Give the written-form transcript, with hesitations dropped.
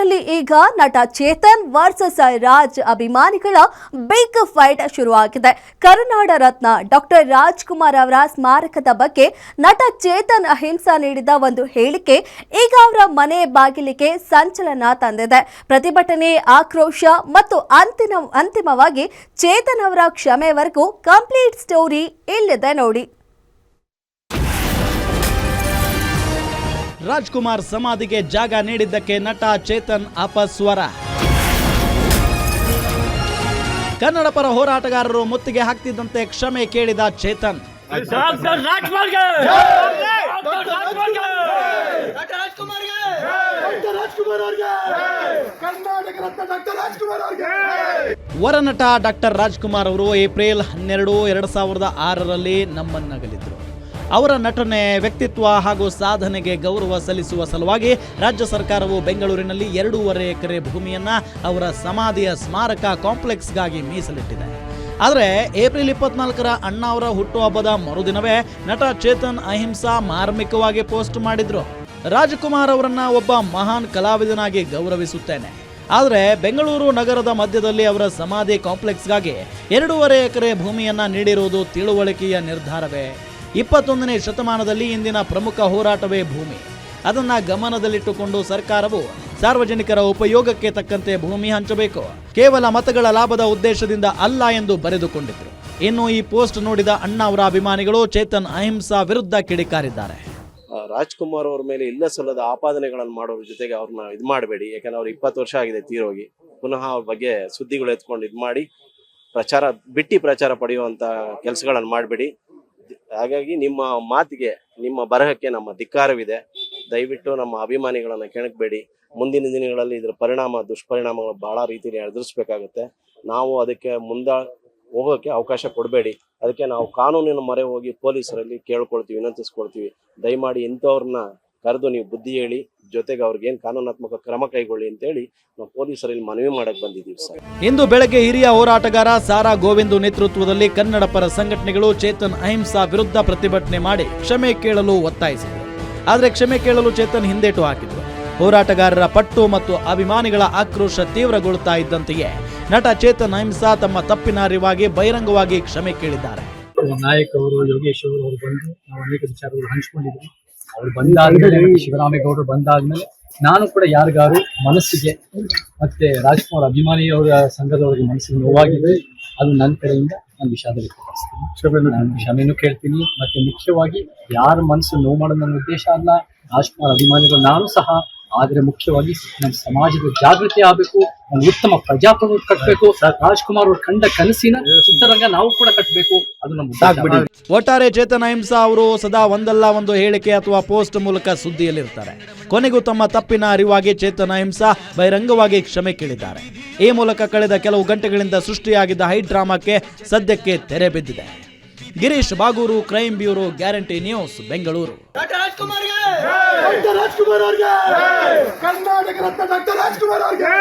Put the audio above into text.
ಬೆಂಗಳೂರಿನಲ್ಲಿ ಈಗ ನಟ ಚೇತನ್ ವರ್ಸಸ್ ರಾಜ್ ಅಭಿಮಾನಿಗಳ ಬಿಗ್ ಫೈಟ್ ಶುರುವಾಗಿದೆ. ಕರುನಾಡ ರತ್ನ ಡಾಕ್ಟರ್ ರಾಜ್ಕುಮಾರ್ ಅವರ ಸ್ಮಾರಕದ ಬಗ್ಗೆ ನಟ ಚೇತನ್ ಅಹಿಂಸಾ ನೀಡಿದ ಒಂದು ಹೇಳಿಕೆ ಈಗ ಅವರ ಮನೆ ಬಾಗಿಲಿಗೆ ಸಂಚಲನ ತಂದಿದೆ. ಪ್ರತಿಭಟನೆ, ಆಕ್ರೋಶ ಮತ್ತು ಅಂತಿಮವಾಗಿ ಚೇತನ್ ಅವರ ಕ್ಷಮೆವರೆಗೂ ಕಂಪ್ಲೀಟ್ ಸ್ಟೋರಿ ಇಲ್ಲಿದೆ ನೋಡಿ. ರಾಜ್ಕುಮಾರ್ ಸಮಾಧಿಗೆ ಜಾಗ ನೀಡಿದ್ದಕ್ಕೆ ನಟ ಚೇತನ್ ಅಪಸ್ವರ. ಕನ್ನಡ ಪರ ಹೋರಾಟಗಾರರು ಮುತ್ತಿಗೆ ಹಾಕ್ತಿದ್ದಂತೆ ಕ್ಷಮೆ ಕೇಳಿದ ಚೇತನ್. ವರನಟ ಡಾಕ್ಟರ್ ರಾಜ್ಕುಮಾರ್ ಅವರು ಏಪ್ರಿಲ್ 12, 2006ರಲ್ಲಿ ನಮ್ಮನ್ನಗಲಿದ್ರು. ಅವರ ನಟನೆ, ವ್ಯಕ್ತಿತ್ವ ಹಾಗೂ ಸಾಧನೆಗೆ ಗೌರವ ಸಲ್ಲಿಸುವ ಸಲುವಾಗಿ ರಾಜ್ಯ ಸರ್ಕಾರವು ಬೆಂಗಳೂರಿನಲ್ಲಿ 2.5 ಎಕರೆ ಭೂಮಿಯನ್ನ ಅವರ ಸಮಾಧಿಯ ಸ್ಮಾರಕ ಕಾಂಪ್ಲೆಕ್ಸ್ಗಾಗಿ ಮೀಸಲಿಟ್ಟಿದೆ. ಆದರೆ ಏಪ್ರಿಲ್ 24ರ ಅಣ್ಣ ಅವರ ಹುಟ್ಟುಹಬ್ಬದ ಮರುದಿನವೇ ನಟ ಚೇತನ್ ಅಹಿಂಸಾ ಮಾರ್ಮಿಕವಾಗಿ ಪೋಸ್ಟ್ ಮಾಡಿದ್ರು. ರಾಜ್ಕುಮಾರ್ ಅವರನ್ನ ಒಬ್ಬ ಮಹಾನ್ ಕಲಾವಿದನಾಗಿ ಗೌರವಿಸುತ್ತೇನೆ, ಆದರೆ ಬೆಂಗಳೂರು ನಗರದ ಮಧ್ಯದಲ್ಲಿ ಅವರ ಸಮಾಧಿ ಕಾಂಪ್ಲೆಕ್ಸ್ಗಾಗಿ 2.5 ಎಕರೆ ಭೂಮಿಯನ್ನ ನೀಡಿರುವುದು ತಿಳುವಳಿಕೆಯ ನಿರ್ಧಾರವೇ? 21ನೇ ಶತಮಾನದಲ್ಲಿ ಇಂದಿನ ಪ್ರಮುಖ ಹೋರಾಟವೇ ಭೂಮಿ. ಅದನ್ನ ಗಮನದಲ್ಲಿಟ್ಟುಕೊಂಡು ಸರ್ಕಾರವು ಸಾರ್ವಜನಿಕರ ಉಪಯೋಗಕ್ಕೆ ತಕ್ಕಂತೆ ಭೂಮಿ ಹಂಚಬೇಕು, ಕೇವಲ ಮತಗಳ ಲಾಭದ ಉದ್ದೇಶದಿಂದ ಅಲ್ಲ ಎಂದು ಬರೆದುಕೊಂಡಿದ್ರು. ಇನ್ನು ಈ ಪೋಸ್ಟ್ ನೋಡಿದ ಅಣ್ಣ ಅವರ ಅಭಿಮಾನಿಗಳು ಚೇತನ್ ಅಹಿಂಸಾ ವಿರುದ್ಧ ಕಿಡಿಕಾರಿದ್ದಾರೆ. ರಾಜ್ಕುಮಾರ್ ಅವ್ರ ಮೇಲೆ ಇಲ್ಲ ಸಲ್ಲದ ಆಪಾದನೆಗಳನ್ನು ಮಾಡೋರ ಜೊತೆಗೆ ಅವ್ರನ್ನ ಇದು ಮಾಡಬೇಡಿ. ಯಾಕಂದ್ರೆ ಅವ್ರು 20 ವರ್ಷ ಆಗಿದೆ ತೀರೋಗಿ. ಪುನಃ ಅವ್ರ ಬಗ್ಗೆ ಸುದ್ದಿಗಳು ಎತ್ಕೊಂಡು ಇದು ಮಾಡಿ ಪ್ರಚಾರ ಪಡೆಯುವಂತ ಕೆಲಸಗಳನ್ನು ಮಾಡಬೇಡಿ. ಹಾಗಾಗಿ ನಿಮ್ಮ ಮಾತಿಗೆ, ನಿಮ್ಮ ಬರಹಕ್ಕೆ ನಮ್ಮ ಧಿಕ್ಕಾರವಿದೆ. ದಯವಿಟ್ಟು ನಮ್ಮ ಅಭಿಮಾನಿಗಳನ್ನ ಕೆಣಕಬೇಡಿ. ಮುಂದಿನ ದಿನಗಳಲ್ಲಿ ಇದರ ದುಷ್ಪರಿಣಾಮಗಳು ಬಹಳ ರೀತಿಯಲ್ಲಿ ಎದುರಿಸಬೇಕಾಗುತ್ತೆ. ನಾವು ಅದಕ್ಕೆ ಹೋಗೋಕೆ ಅವಕಾಶ ಕೊಡಬೇಡಿ. ಅದಕ್ಕೆ ನಾವು ಕಾನೂನಿನ ಮೊರೆ ಹೋಗಿ ಪೊಲೀಸರಲ್ಲಿ ಕೇಳ್ಕೊಳ್ತೀವಿ, ವಿನಂತಿಸ್ಕೊಳ್ತೀವಿ. ದಯಮಾಡಿ ಇಂಥವ್ರನ್ನ ಕರೆದು ನೀವು ಬುದ್ಧಿ ಹೇಳಿ, ಜೊತೆಗೆ ಅವ್ರಿಗೇನು ಕಾನೂನಾತ್ಮಕ ಕ್ರಮ ಕೈಗೊಳ್ಳಿ ಅಂತೇಳಿ ನಾವು ಪೊಲೀಸರಲ್ಲಿ ಮನವಿ ಮಾಡಕ್ ಬಂದಿದ್ದೀವಿ ಸರ್. ಇಂದು ಬೆಳಗ್ಗೆ ಹಿರಿಯ ಹೋರಾಟಗಾರ ಸಾರಾ ಗೋವಿಂದು ನೇತೃತ್ವದಲ್ಲಿ ಕನ್ನಡ ಪರ ಸಂಘಟನೆಗಳು ಚೇತನ್ ಅಹಿಂಸಾ ವಿರುದ್ಧ ಪ್ರತಿಭಟನೆ ಮಾಡಿ ಕ್ಷಮೆ ಕೇಳಲು ಒತ್ತಾಯಿಸಿದರು. ಆದರೆ ಕ್ಷಮೆ ಕೇಳಲು ಚೇತನ್ ಹಿಂದೇಟು ಹಾಕಿದ್ರು. ಹೋರಾಟಗಾರರ ಪಟ್ಟು ಮತ್ತು ಅಭಿಮಾನಿಗಳ ಆಕ್ರೋಶ ತೀವ್ರಗೊಳ್ಳುತ್ತಾ ಇದ್ದಂತೆಯೇ ನಟ ಚೇತನ್ ಅಹಿಂಸಾ ತಮ್ಮ ತಪ್ಪಿನ ಅರಿವಾಗಿ ಬಹಿರಂಗವಾಗಿ ಕ್ಷಮೆ ಕೇಳಿದ್ದಾರೆ. ನಾಯಕ್ ಅವರು, ಯೋಗೇಶ್ ಅವರು ಬಂದು ನಾವು ಅನೇಕ ವಿಚಾರಗಳು ಹಂಚಿಕೊಂಡಿದ್ವಿ. ಅವ್ರು ಬಂದಾದ್ಮೇಲೆ, ಶಿವರಾಮೇಗೌಡರು ಬಂದಾದ್ಮೇಲೆ ನಾನು ಕೂಡ ಯಾರಿಗಾರು ಮನಸ್ಸಿಗೆ ಮತ್ತೆ ರಾಜ್ಕುಮಾರ್ ಅಭಿಮಾನಿಯವರ ಸಂಘದವರಿಗೆ ಮನಸ್ಸಿಗೆ ನೋವಾಗಿದೆ, ಅದು ನನ್ನ ಕಡೆಯಿಂದ ನಾನು ವಿಷಾದ ವ್ಯಕ್ತಪಡಿಸ್ತೀನಿ. ನಾನು ಕ್ಷಮೆನೂ ಕೇಳ್ತೀನಿ. ಮತ್ತೆ ಮುಖ್ಯವಾಗಿ ಯಾರ ಮನಸ್ಸು ನೋವು ಮಾಡೋದು ನನ್ನ ಉದ್ದೇಶ ಅಲ್ಲ. ರಾಜ್ಕುಮಾರ್ ಅಭಿಮಾನಿಗಳು ನಾನು ಸಹ, ಆದರೆ ಮುಖ್ಯವಾಗಿ ನಮ್ಮ ಸಮಾಜದ ಜಾಗೃತಿ ಆಗಬೇಕು, ಒಂದು ಉತ್ತಮ ಪ್ರಜಾಪ್ರಭುತ್ವ ಕಟ್ಟಬೇಕು. ರಾಜ್ಕುಮಾರ್ ಅವರು ಕಂಡ ಕನಸಿನ ಚಿತ್ರರಂಗ ನಾವು ಕೂಡ ಕಟ್ಟಬೇಕು. ಅದು ನಮ್ಮ ಒಟ್ಟಾರೆ ಚೇತನ್ ಅಹಿಂಸಾ ಅವರು ಸದಾ ಒಂದಲ್ಲ ಒಂದು ಹೇಳಿಕೆ ಅಥವಾ ಪೋಸ್ಟ್ ಮೂಲಕ ಸುದ್ದಿಯಲ್ಲಿರ್ತಾರೆ. ಕೊನೆಗೂ ತಮ್ಮ ತಪ್ಪಿನ ಅರಿವಾಗಿ ಚೇತನ್ ಅಹಿಂಸಾ ಬಹಿರಂಗವಾಗಿ ಕ್ಷಮೆ ಕೇಳಿದ್ದಾರೆ. ಈ ಮೂಲಕ ಕಳೆದ ಕೆಲವು ಗಂಟೆಗಳಿಂದ ಸೃಷ್ಟಿಯಾಗಿದ್ದ ಹೈ ಡ್ರಾಮಾಕ್ಕೆ ಸದ್ಯಕ್ಕೆ ತೆರೆ ಬಿದ್ದಿದೆ. Girish Bagur, crime bureau, guarantee news, Bengaluru. Doctor Rajkumar ಅವರಿಗೆ, ಕರ್ನಾಟಕ ರತ್ನ ಡಾಕ್ಟರ್ ರಾಜ್ಕುಮಾರ್ ಅವರಿಗೆ.